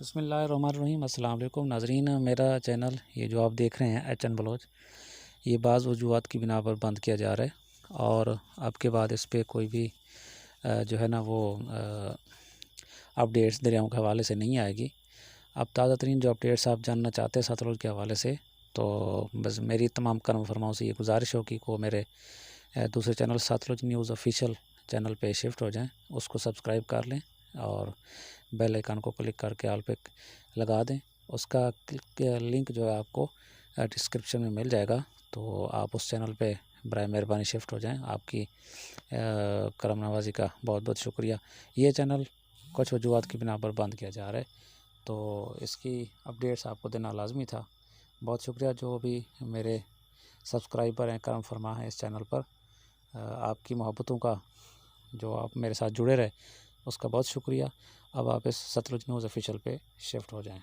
बिस्मिल्लाहिर्रहमानिर्रहीम। अस्सलाम वालेकुम नाज़रीन। मेरा चैनल ये जो आप देख रहे हैं एच एन ब्लॉग, ये बाज़ वजूहात की बिना पर बंद किया जा रहा है और अब के बाद इस पर कोई भी जो है ना वो अपडेट्स दरियाओं के हवाले से नहीं आएगी। अब ताज़ा तरीन जो अपडेट्स आप जानना चाहते हैं सतलुज के हवाले से, तो बस मेरी तमाम कर्म फरमाओं से ये गुजारिश होगी कि वो मेरे दूसरे channel Sutlej news official channel पे शिफ्ट हो जाएं, उसको सब्सक्राइब कर लें और बेल आइकन को क्लिक करके ऑल पे लगा दें। उसका लिंक जो है आपको डिस्क्रिप्शन में मिल जाएगा, तो आप उस चैनल पे बराए मेहरबानी शिफ्ट हो जाएं। आपकी करम नवाज़ी का बहुत बहुत शुक्रिया। ये चैनल कुछ वजूहत की बिना पर बंद किया जा रहा है, तो इसकी अपडेट्स आपको देना लाजमी था। बहुत शुक्रिया जो भी मेरे सब्सक्राइबर हैं, करम फरमा हैं इस चैनल पर। आपकी मोहब्बतों का जो आप मेरे साथ जुड़े रहे उसका बहुत शुक्रिया। अब आप इस सतलुज न्यूज़ ऑफिशियल पे शिफ्ट हो जाएं।